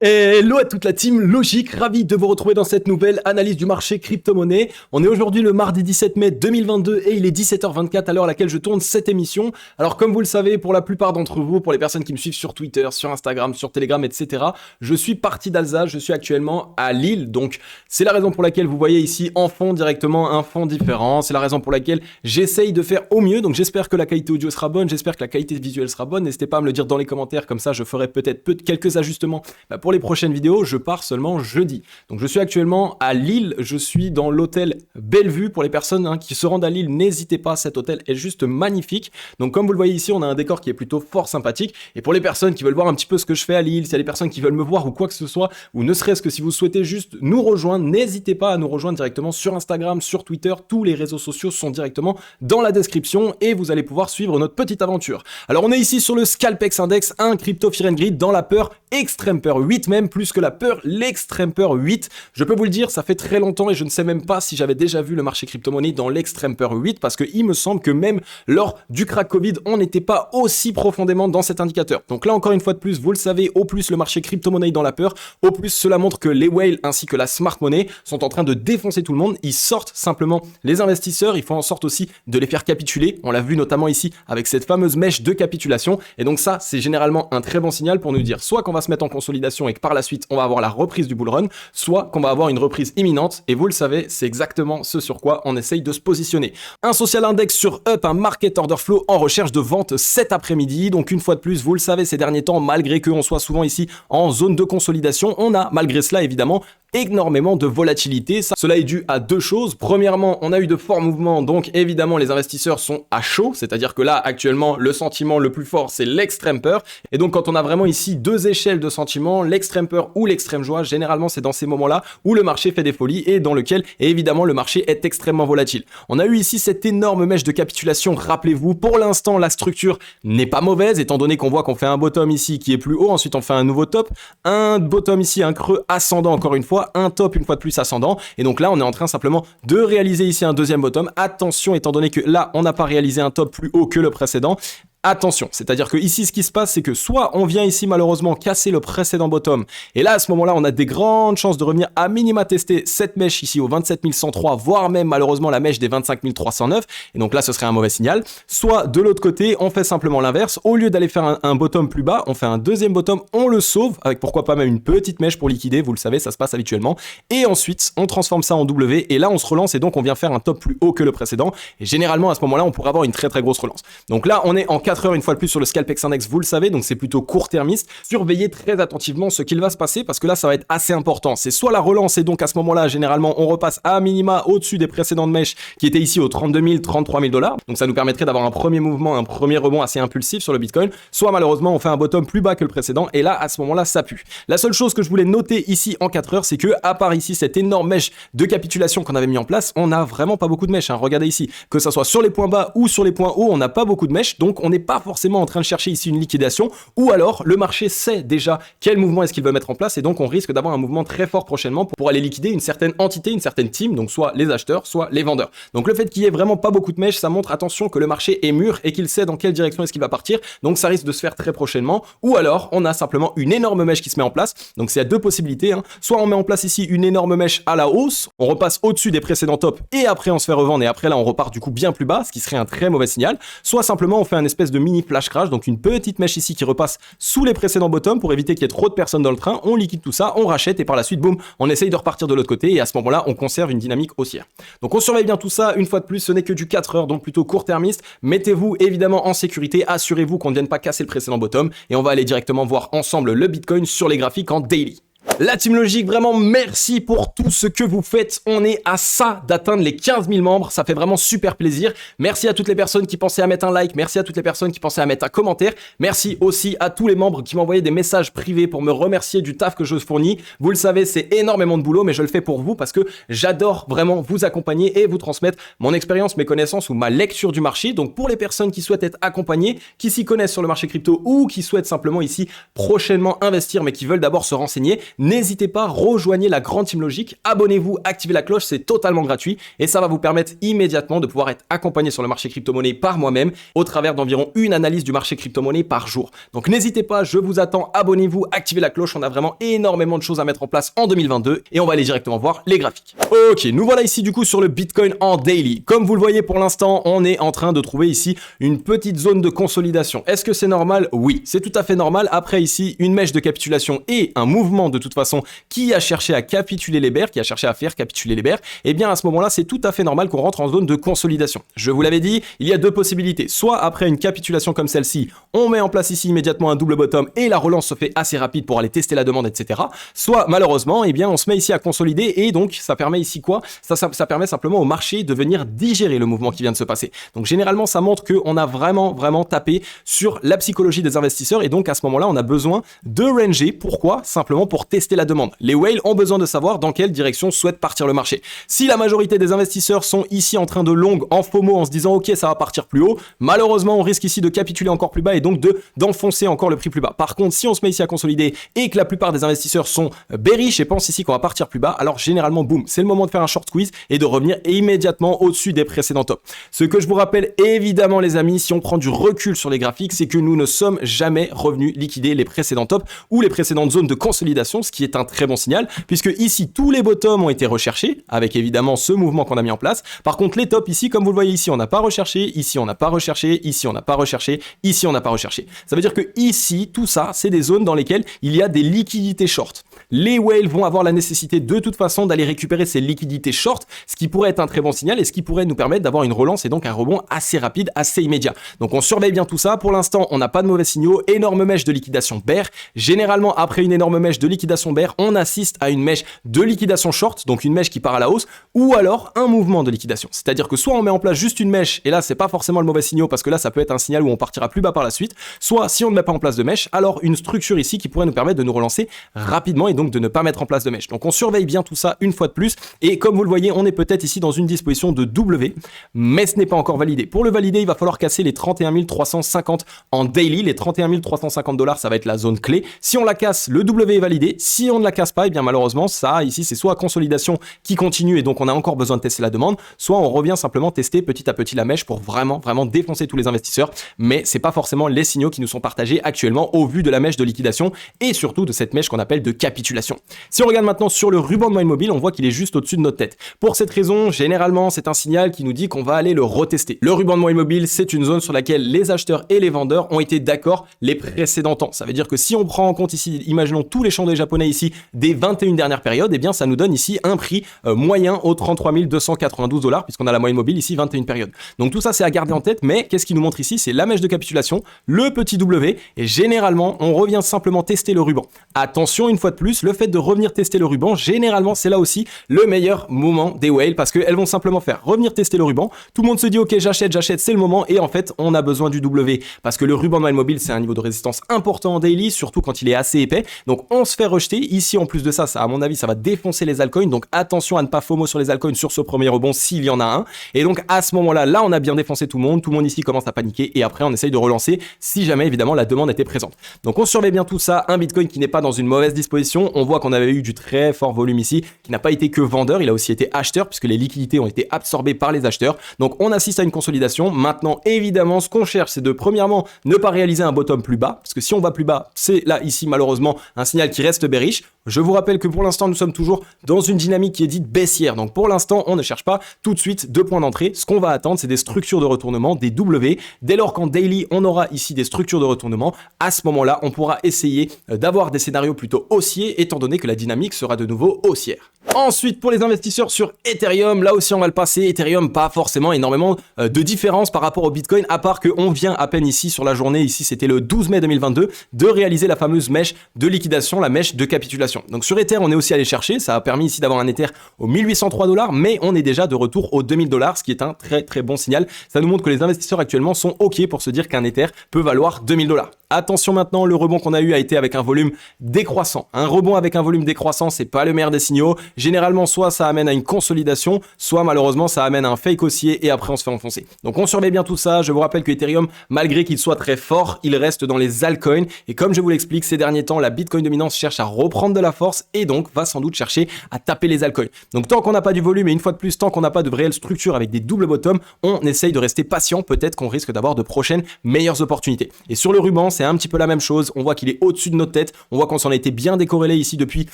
Hello à toute la team Logique, ravi de vous retrouver dans cette nouvelle analyse du marché crypto-monnaie. On est aujourd'hui le mardi 17 mai 2022 et il est 17h24 à l'heure à laquelle je tourne cette émission. Alors comme vous le savez, pour la plupart d'entre vous, pour les personnes qui me suivent sur Twitter, sur Instagram, sur Telegram, etc., je suis parti d'Alsace, je suis actuellement à Lille. Donc c'est la raison pour laquelle vous voyez ici en fond directement un fond différent. C'est la raison pour laquelle j'essaye de faire au mieux. Donc j'espère que la qualité audio sera bonne, j'espère que la qualité visuelle sera bonne. N'hésitez pas à me le dire dans les commentaires, comme ça je ferai peut-être quelques ajustements pour les prochaines vidéos. Je pars seulement jeudi. Donc je suis actuellement à Lille, je suis dans l'hôtel Bellevue. Pour les personnes qui se rendent à Lille, n'hésitez pas, cet hôtel est juste magnifique. Donc comme vous le voyez ici, on a un décor qui est plutôt fort sympathique. Et pour les personnes qui veulent voir un petit peu ce que je fais à Lille, s'il y a des personnes qui veulent me voir ou quoi que ce soit, ou ne serait-ce que si vous souhaitez juste nous rejoindre, n'hésitez pas à nous rejoindre directement sur Instagram, sur Twitter. Tous les réseaux sociaux sont directement dans la description et vous allez pouvoir suivre notre petite aventure. Alors on est ici sur le Scalpex Index, un crypto Fear and Greed dans la peur, extrême peur 8 même, plus que la peur, l'extrême peur 8. Je peux vous le dire, ça fait très longtemps et je ne sais même pas si j'avais déjà vu le marché crypto-monnaie dans l'extrême peur 8 parce que il me semble que même lors du crack Covid, on n'était pas aussi profondément dans cet indicateur. Donc là encore une fois de plus, vous le savez, au plus le marché crypto-monnaie dans la peur, au plus cela montre que les whales ainsi que la smart money sont en train de défoncer tout le monde. Ils sortent simplement les investisseurs, ils font en sorte aussi de les faire capituler. On l'a vu notamment ici avec cette fameuse mèche de capitulation et donc ça c'est généralement un très bon signal pour nous dire soit qu'on va se mettre en consolidation et que par la suite on va avoir la reprise du bull run, soit qu'on va avoir une reprise imminente et vous le savez, c'est exactement ce sur quoi on essaye de se positionner. Un social index sur Up, un market order flow en recherche de vente cet après-midi. Donc une fois de plus, vous le savez, ces derniers temps, malgré qu'on soit souvent ici en zone de consolidation, on a malgré cela évidemment énormément de volatilité. Cela est dû à deux choses. Premièrement, on a eu de forts mouvements, donc évidemment les investisseurs sont à chaud, c'est-à-dire que là actuellement le sentiment le plus fort c'est l'extrême peur. Et donc quand on a vraiment ici deux échelles de sentiments, l'extrême peur ou l'extrême joie, généralement c'est dans ces moments-là où le marché fait des folies et dans lequel évidemment le marché est extrêmement volatile. On a eu ici cette énorme mèche de capitulation, rappelez-vous, pour l'instant la structure n'est pas mauvaise étant donné qu'on voit qu'on fait un bottom ici qui est plus haut, ensuite on fait un nouveau top, un bottom ici, un creux ascendant encore une fois, un top une fois de plus ascendant et donc là on est en train simplement de réaliser ici un deuxième bottom. Attention étant donné que là on n'a pas réalisé un top plus haut que le précédent. Attention, c'est-à-dire que ici ce qui se passe c'est que soit on vient ici malheureusement casser le précédent bottom et là à ce moment-là on a des grandes chances de revenir à minima tester cette mèche ici au 27 103 voire même malheureusement la mèche des 25 309 et donc là ce serait un mauvais signal. Soit de l'autre côté on fait simplement l'inverse, au lieu d'aller faire un bottom plus bas on fait un deuxième bottom, on le sauve avec pourquoi pas même une petite mèche pour liquider, vous le savez ça se passe habituellement et ensuite on transforme ça en W et là on se relance et donc on vient faire un top plus haut que le précédent et généralement à ce moment-là on pourrait avoir une très très grosse relance. Donc là on est en 4 heures une fois de plus sur le Scalpex Index, vous le savez, donc c'est plutôt court-termiste. Surveillez très attentivement ce qu'il va se passer parce que là ça va être assez important. C'est soit la relance et donc à ce moment-là généralement on repasse à minima au-dessus des précédentes mèches qui étaient ici aux 32 000, 33 000 $. Donc ça nous permettrait d'avoir un premier mouvement, un premier rebond assez impulsif sur le Bitcoin. Soit malheureusement on fait un bottom plus bas que le précédent et là à ce moment-là ça pue. La seule chose que je voulais noter ici en 4 heures c'est que à part ici cette énorme mèche de capitulation qu'on avait mis en place, on n'a vraiment pas beaucoup de mèches. Regardez ici, que ça soit sur les points bas ou sur les points hauts, on n'a pas beaucoup de mèches donc on n'est pas forcément en train de chercher ici une liquidation ou alors le marché sait déjà quel mouvement est-ce qu'il veut mettre en place et donc on risque d'avoir un mouvement très fort prochainement pour aller liquider une certaine entité, une certaine team, donc soit les acheteurs, soit les vendeurs. Donc le fait qu'il y ait vraiment pas beaucoup de mèches, ça montre attention que le marché est mûr et qu'il sait dans quelle direction est-ce qu'il va partir, donc ça risque de se faire très prochainement ou alors on a simplement une énorme mèche qui se met en place, donc c'est à deux possibilités, soit on met en place ici une énorme mèche à la hausse, on repasse au-dessus des précédents tops et après on se fait revendre et après là on repart du coup bien plus bas, ce qui serait un très mauvais signal, soit simplement on fait un espèce de mini flash crash, donc une petite mèche ici qui repasse sous les précédents bottoms pour éviter qu'il y ait trop de personnes dans le train, on liquide tout ça, on rachète et par la suite boum, on essaye de repartir de l'autre côté et à ce moment-là on conserve une dynamique haussière. Donc on surveille bien tout ça, une fois de plus ce n'est que du 4 heures donc plutôt court-termiste, mettez-vous évidemment en sécurité, assurez-vous qu'on ne vienne pas casser le précédent bottom et on va aller directement voir ensemble le Bitcoin sur les graphiques en daily. La Team Logique, vraiment merci pour tout ce que vous faites. On est à ça d'atteindre les 15 000 membres. Ça fait vraiment super plaisir. Merci à toutes les personnes qui pensaient à mettre un like. Merci à toutes les personnes qui pensaient à mettre un commentaire. Merci aussi à tous les membres qui m'envoyaient des messages privés pour me remercier du taf que je fournis. Vous le savez, c'est énormément de boulot, mais je le fais pour vous parce que j'adore vraiment vous accompagner et vous transmettre mon expérience, mes connaissances ou ma lecture du marché. Donc pour les personnes qui souhaitent être accompagnées, qui s'y connaissent sur le marché crypto ou qui souhaitent simplement ici prochainement investir mais qui veulent d'abord se renseigner, n'hésitez pas, rejoignez la grande team Logic, abonnez-vous, activez la cloche, c'est totalement gratuit et ça va vous permettre immédiatement de pouvoir être accompagné sur le marché crypto-monnaie par moi-même au travers d'environ une analyse du marché crypto-monnaie par jour. Donc n'hésitez pas, je vous attends, abonnez-vous, activez la cloche, on a vraiment énormément de choses à mettre en place en 2022 et on va aller directement voir les graphiques. Ok, nous voilà ici du coup sur le Bitcoin en daily. Comme vous le voyez pour l'instant, on est en train de trouver ici une petite zone de consolidation. Est-ce que c'est normal? Oui, c'est tout à fait normal. Après ici, une mèche de capitulation et un mouvement de toute façon qui a cherché à capituler les bears, qui a cherché à faire capituler les bears, et bien à ce moment-là, c'est tout à fait normal qu'on rentre en zone de consolidation. Je vous l'avais dit, il y a deux possibilités. Soit après une capitulation comme celle-ci, on met en place ici immédiatement un double bottom et la relance se fait assez rapide pour aller tester la demande, etc. Soit malheureusement, eh bien on se met ici à consolider et donc ça permet ici quoi? Ça permet simplement au marché de venir digérer le mouvement qui vient de se passer. Donc généralement, ça montre qu'on a vraiment tapé sur la psychologie des investisseurs et donc à ce moment-là, on a besoin de ranger. Pourquoi? Simplement pour tester la demande. Les whales ont besoin de savoir dans quelle direction souhaite partir le marché. Si la majorité des investisseurs sont ici en train de long en FOMO en se disant ok ça va partir plus haut, malheureusement on risque ici de capituler encore plus bas et donc d'enfoncer encore le prix plus bas. Par contre, si on se met ici à consolider et que la plupart des investisseurs sont bearish et pensent ici qu'on va partir plus bas, alors généralement boum, c'est le moment de faire un short squeeze et de revenir immédiatement au-dessus des précédents tops. Ce que je vous rappelle évidemment les amis, si on prend du recul sur les graphiques, c'est que nous ne sommes jamais revenus liquider les précédents tops ou les précédentes zones de consolidation, ce qui est un très bon signal puisque ici tous les bottoms ont été recherchés avec évidemment ce mouvement qu'on a mis en place. Par contre les tops ici, comme vous le voyez ici, on n'a pas recherché, ici on n'a pas recherché, ici on n'a pas recherché, ici on n'a pas recherché. Ça veut dire que ici, tout ça, c'est des zones dans lesquelles il y a des liquidités short. Les whales vont avoir la nécessité de toute façon d'aller récupérer ces liquidités short, ce qui pourrait être un très bon signal et ce qui pourrait nous permettre d'avoir une relance et donc un rebond assez rapide, assez immédiat. Donc on surveille bien tout ça. Pour l'instant, on n'a pas de mauvais signaux. Énorme mèche de liquidation bear. Généralement, après une énorme mèche de liquidation bear, on assiste à une mèche de liquidation short, donc une mèche qui part à la hausse, ou alors un mouvement de liquidation. C'est-à-dire que soit on met en place juste une mèche, et là c'est pas forcément le mauvais signal parce que là ça peut être un signal où on partira plus bas par la suite, soit si on ne met pas en place de mèche, alors une structure ici qui pourrait nous permettre de nous relancer rapidement et donc de ne pas mettre en place de mèche. Donc on surveille bien tout ça une fois de plus, et comme vous le voyez, on est peut-être ici dans une disposition de W, mais ce n'est pas encore validé. Pour le valider, il va falloir casser les 31 350 en daily. Les 31 350 $, ça va être la zone clé. Si on la casse, le W est validé. Si on ne la casse pas, et bien malheureusement, ça ici, c'est soit consolidation qui continue et donc on a encore besoin de tester la demande, soit on revient simplement tester petit à petit la mèche pour vraiment défoncer tous les investisseurs. Mais c'est pas forcément les signaux qui nous sont partagés actuellement au vu de la mèche de liquidation et surtout de cette mèche qu'on appelle de capitulation. Si on regarde maintenant sur le ruban de moyenne mobile, on voit qu'il est juste au-dessus de notre tête. Pour cette raison, généralement, c'est un signal qui nous dit qu'on va aller le retester. Le ruban de moyenne mobile, c'est une zone sur laquelle les acheteurs et les vendeurs ont été d'accord les précédents temps. Ça veut dire que si on prend en compte ici, imaginons tous les chandeliers japonais ici des 21 dernières périodes, et bien ça nous donne ici un prix moyen aux 33 292 $, puisqu'on a la moyenne mobile ici 21 périodes. Donc tout ça c'est à garder en tête, mais qu'est-ce qui nous montre ici? C'est la mèche de capitulation, le petit W, et généralement on revient simplement tester le ruban. Attention, une fois de plus, le fait de revenir tester le ruban, généralement c'est là aussi le meilleur moment des whales, parce qu'elles vont simplement faire revenir tester le ruban. Tout le monde se dit ok j'achète, c'est le moment, et en fait on a besoin du W, parce que le ruban de moyenne mobile c'est un niveau de résistance important en daily, surtout quand il est assez épais. Donc on se fait rejeter. Ici en plus de ça, à mon avis ça va défoncer les altcoins, donc attention à ne pas FOMO sur les altcoins sur ce premier rebond s'il y en a un. Et donc à ce moment-là, là on a bien défoncé tout le monde ici commence à paniquer et après on essaye de relancer si jamais évidemment la demande était présente. Donc on surveille bien tout ça, un Bitcoin qui n'est pas dans une mauvaise disposition. On voit qu'on avait eu du très fort volume ici, qui n'a pas été que vendeur, il a aussi été acheteur puisque les liquidités ont été absorbées par les acheteurs. Donc on assiste à une consolidation. Maintenant évidemment ce qu'on cherche c'est de premièrement ne pas réaliser un bottom plus bas, parce que si on va plus bas, c'est là ici malheureusement un signal qui reste bearish. Je vous rappelle que pour l'instant nous sommes toujours dans une dynamique qui est dite baissière. Donc pour l'instant on ne cherche pas tout de suite de points d'entrée. Ce qu'on va attendre c'est des structures de retournement, des W. Dès lors qu'en daily on aura ici des structures de retournement, à ce moment-là on pourra essayer d'avoir des scénarios plutôt haussiers étant donné que la dynamique sera de nouveau haussière. Ensuite pour les investisseurs sur Ethereum, là aussi on va le passer. Ethereum, pas forcément énormément de différence par rapport au Bitcoin, à part qu'on vient à peine ici sur la journée, ici c'était le 12 mai 2022, de réaliser la fameuse mèche de liquidation, la mèche de capitulation. Donc sur Ether on est aussi allé chercher, ça a permis ici d'avoir un Ether aux 1803 $, mais on est déjà de retour aux 2000 $, ce qui est un très bon signal. Ça nous montre que les investisseurs actuellement sont ok pour se dire qu'un Ether peut valoir 2000 $. Attention maintenant, le rebond qu'on a eu a été avec un volume décroissant. Un rebond avec un volume décroissant, c'est pas le meilleur des signaux. Généralement, soit ça amène à une consolidation, soit malheureusement ça amène à un fake haussier et après on se fait enfoncer. Donc on surveille bien tout ça. Je vous rappelle que Ethereum, malgré qu'il soit très fort, il reste dans les altcoins. Et comme je vous l'explique, ces derniers temps, la Bitcoin dominance cherche à reprendre de la force et donc va sans doute chercher à taper les altcoins. Donc tant qu'on n'a pas du volume et une fois de plus, tant qu'on n'a pas de réelle structure avec des doubles bottoms, on essaye de rester patient. Peut-être qu'on risque d'avoir de prochaines meilleures opportunités. Et sur le ruban, c'est un petit peu la même chose. On voit qu'il est au-dessus de notre tête. On voit qu'on s'en a été bien décorrélé ici depuis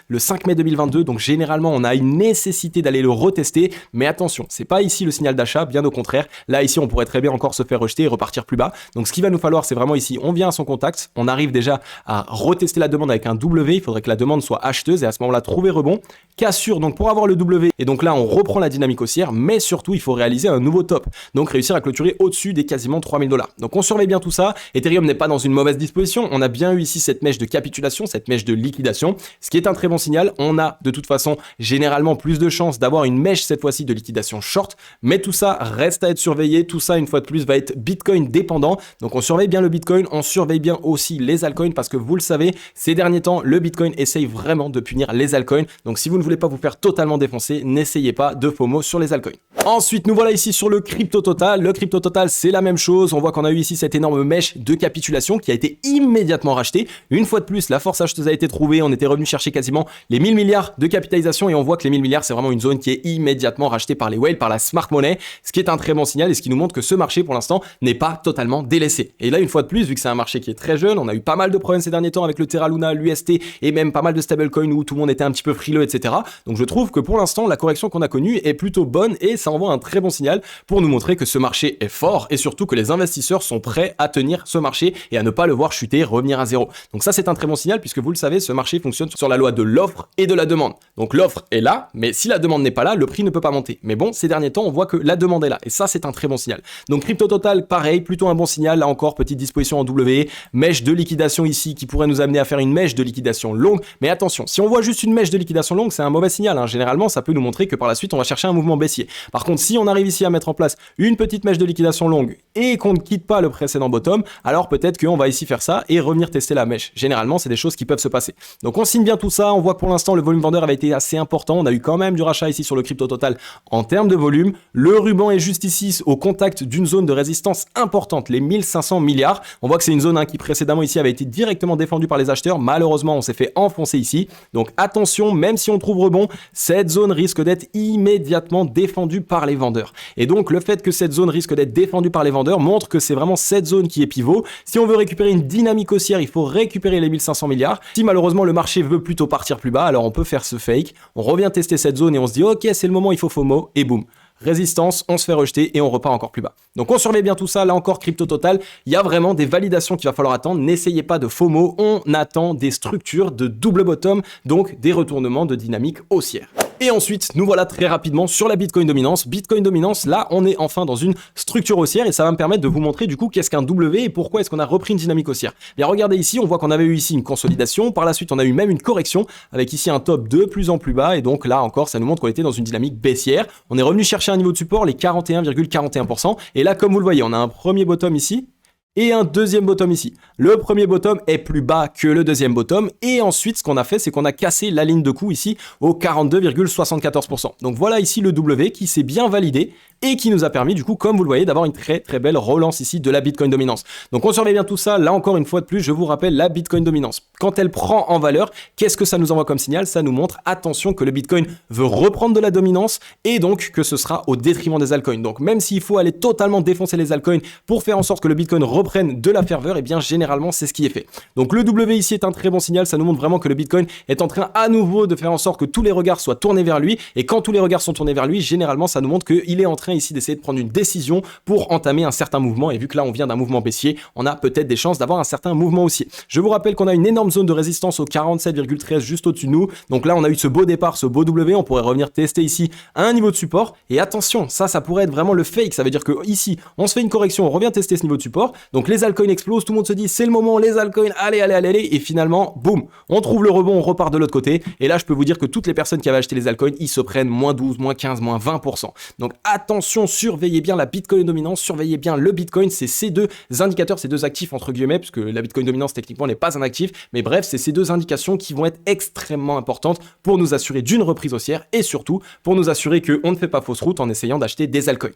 le 5 mai 2022. Donc généralement, on a une nécessité d'aller le retester. Mais attention, c'est pas ici le signal d'achat, bien au contraire. Là, ici, on pourrait très bien encore se faire rejeter et repartir plus bas. Donc ce qu'il va nous falloir, c'est vraiment ici, on vient à son contact. On arrive déjà à retester la demande avec un W. Il faudrait que la demande soit acheteuse et à ce moment-là, trouver rebond. Cassure, donc pour avoir le W. Et donc là, on reprend la dynamique haussière. Mais surtout, il faut réaliser un nouveau top. Donc réussir à clôturer au-dessus des quasiment 3000 $. Donc on surveille bien tout ça. Ethereum n'est pas dans une mauvaise disposition. On a bien eu ici cette mèche de capitulation, cette mèche de liquidation, ce qui est un très bon signal. On a de toute façon généralement plus de chances d'avoir une mèche cette fois-ci de liquidation short, mais tout ça reste à être surveillé. Tout ça une fois de plus va être Bitcoin dépendant. Donc on surveille bien le Bitcoin, on surveille bien aussi les altcoins parce que vous le savez, ces derniers temps, le Bitcoin essaye vraiment de punir les altcoins. Donc si vous ne voulez pas vous faire totalement défoncer, n'essayez pas de FOMO sur les altcoins. Ensuite, nous voilà ici sur le crypto total. Le crypto total, c'est la même chose. On voit qu'on a eu ici cette énorme mèche de capitulation qui a été immédiatement rachetée. Une fois de plus, la force acheteuse a été trouvée. On était revenu chercher quasiment les 1000 milliards de capitalisation et on voit que les 1000 milliards, c'est vraiment une zone qui est immédiatement rachetée par les whales, par la smart money, ce qui est un très bon signal et ce qui nous montre que ce marché, pour l'instant, n'est pas totalement délaissé. Et là, une fois de plus, vu que c'est un marché qui est très jeune, on a eu pas mal de problèmes ces derniers temps avec le Terra Luna, l'UST et même pas mal de stablecoins où tout le monde était un petit peu frileux, etc. Donc je trouve que pour l'instant, la correction qu'on a connue est plutôt bonne et ça envoie un très bon signal pour nous montrer que ce marché est fort et surtout que les investisseurs sont prêts à tenir ce marché et à ne pas le voir chuter, revenir à zéro. Donc ça, c'est un très bon signal puisque vous le savez, ce marché fonctionne sur la loi de l'offre et de la demande. Donc l'offre est là, mais si la demande n'est pas là, le prix ne peut pas monter. Mais bon, ces derniers temps, on voit que la demande est là et ça, c'est un très bon signal. Donc crypto total, pareil, plutôt un bon signal. Là encore, petite disposition en W, mèche de liquidation ici qui pourrait nous amener à faire une mèche de liquidation longue. Mais attention, si on voit juste une mèche de liquidation longue, c'est un mauvais signal, hein. Généralement, ça peut nous montrer que par la suite, on va chercher un mouvement baissier. Par contre, si on arrive ici à mettre en place une petite mèche de liquidation longue et qu'on ne quitte pas le précédent bottom, alors peut-être qu'on va ici faire ça et revenir tester la mèche. Généralement, c'est des choses qui peuvent se passer. Donc on signe bien tout ça. On voit que pour l'instant, le volume vendeur avait été assez important. On a eu quand même du rachat ici sur le crypto total en termes de volume. Le ruban est juste ici au contact d'une zone de résistance importante, les 1500 milliards. On voit que c'est une zone qui précédemment ici avait été directement défendue par les acheteurs. Malheureusement, on s'est fait enfoncer ici. Donc attention, même si on trouve rebond, cette zone risque d'être immédiatement défendue par les vendeurs. Et donc le fait que cette zone risque d'être défendue par les vendeurs montre que c'est vraiment cette zone qui est pivot. Si on veut récupérer une dynamique haussière, il faut récupérer les 1500 milliards. Si malheureusement le marché veut plutôt partir plus bas, alors on peut faire ce fake. On revient tester cette zone et on se dit ok, c'est le moment, il faut FOMO et boum. Résistance, on se fait rejeter et on repart encore plus bas. Donc on surveille bien tout ça, là encore crypto total, il y a vraiment des validations qu'il va falloir attendre, n'essayez pas de FOMO, on attend des structures de double bottom, donc des retournements de dynamique haussière. Et ensuite, nous voilà très rapidement sur la Bitcoin dominance. Bitcoin dominance, là, on est enfin dans une structure haussière et ça va me permettre de vous montrer du coup qu'est-ce qu'un W et pourquoi est-ce qu'on a repris une dynamique haussière. Bien, regardez ici, on voit qu'on avait eu ici une consolidation. Par la suite, on a eu même une correction avec ici un top de plus en plus bas. Et donc là encore, ça nous montre qu'on était dans une dynamique baissière. On est revenu chercher un niveau de support, les 41,41%. Et là, comme vous le voyez, on a un premier bottom ici et un deuxième bottom ici. Le premier bottom est plus bas que le deuxième bottom et ensuite ce qu'on a fait c'est qu'on a cassé la ligne de coup ici au 42,74%. Donc voilà ici le W qui s'est bien validé et qui nous a permis du coup comme vous le voyez d'avoir une très très belle relance ici de la Bitcoin dominance. Donc on surveille bien tout ça, là encore une fois de plus je vous rappelle la Bitcoin dominance. Quand elle prend en valeur, qu'est-ce que ça nous envoie comme signal? Ça nous montre attention que le Bitcoin veut reprendre de la dominance et donc que ce sera au détriment des altcoins. Donc même s'il faut aller totalement défoncer les altcoins pour faire en sorte que le Bitcoin reprennent de la ferveur, et bien généralement c'est ce qui est fait. Donc le W ici est un très bon signal, ça nous montre vraiment que le Bitcoin est en train à nouveau de faire en sorte que tous les regards soient tournés vers lui, et quand tous les regards sont tournés vers lui, généralement ça nous montre qu'il est en train ici d'essayer de prendre une décision pour entamer un certain mouvement, et vu que là on vient d'un mouvement baissier, on a peut-être des chances d'avoir un certain mouvement haussier. Je vous rappelle qu'on a une énorme zone de résistance au 47,13 juste au-dessus de nous, donc là on a eu ce beau départ, ce beau W, on pourrait revenir tester ici à un niveau de support, et attention, ça pourrait être vraiment le fake, ça veut dire que ici on se fait une correction, on revient tester ce niveau de support, donc les altcoins explosent, tout le monde se dit c'est le moment, les altcoins, allez, et finalement, boum, on trouve le rebond, on repart de l'autre côté, et là je peux vous dire que toutes les personnes qui avaient acheté les altcoins, ils se prennent moins 12, moins 15, moins 20%. Donc attention attention, surveillez bien la Bitcoin dominance, surveillez bien le Bitcoin, c'est ces deux indicateurs, ces deux actifs entre guillemets, puisque la Bitcoin dominance techniquement n'est pas un actif, mais bref, c'est ces deux indications qui vont être extrêmement importantes pour nous assurer d'une reprise haussière et surtout pour nous assurer qu'on ne fait pas fausse route en essayant d'acheter des altcoins.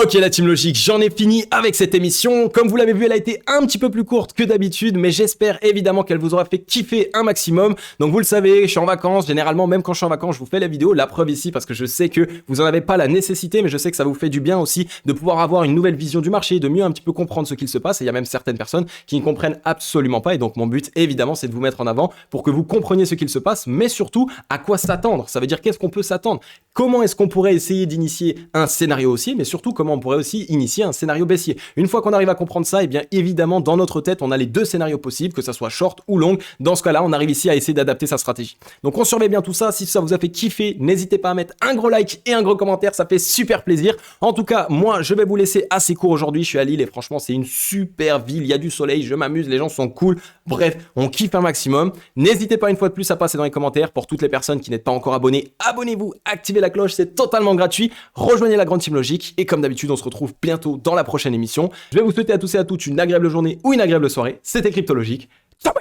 Ok la team logique, j'en ai fini avec cette émission. Comme vous l'avez vu, elle a été un petit peu plus courte que d'habitude, mais j'espère évidemment qu'elle vous aura fait kiffer un maximum. Donc vous le savez, je suis en vacances, généralement même quand je suis en vacances, je vous fais la vidéo, la preuve ici parce que je sais que vous en avez pas la nécessité, mais je sais que ça vous fait du bien aussi de pouvoir avoir une nouvelle vision du marché, de mieux un petit peu comprendre ce qu'il se passe. Et il y a même certaines personnes qui ne comprennent absolument pas, et donc mon but évidemment c'est de vous mettre en avant pour que vous compreniez ce qu'il se passe, mais surtout à quoi s'attendre. Ça veut dire qu'est-ce qu'on peut s'attendre, comment est-ce qu'on pourrait essayer d'initier un scénario haussier, mais surtout comment on pourrait aussi initier un scénario baissier. Une fois qu'on arrive à comprendre ça, et bien évidemment dans notre tête on a les deux scénarios possibles, que ça soit short ou long. Dans ce cas-là, on arrive ici à essayer d'adapter sa stratégie. Donc on surveille bien tout ça. Si ça vous a fait kiffer, n'hésitez pas à mettre un gros like et un gros commentaire, ça fait super plaisir. En tout cas, moi je vais vous laisser assez court aujourd'hui. Je suis à Lille et franchement c'est une super ville, il y a du soleil, je m'amuse, les gens sont cool. Bref, on kiffe un maximum. N'hésitez pas une fois de plus à passer dans les commentaires. Pour toutes les personnes qui n'êtes pas encore abonnées, abonnez-vous, activez la cloche, c'est totalement gratuit. Rejoignez la grande team logique et comme d'habitude on se retrouve bientôt dans la prochaine émission. Je vais vous souhaiter à tous et à toutes une agréable journée ou une agréable soirée. C'était Cryptologique. Ciao.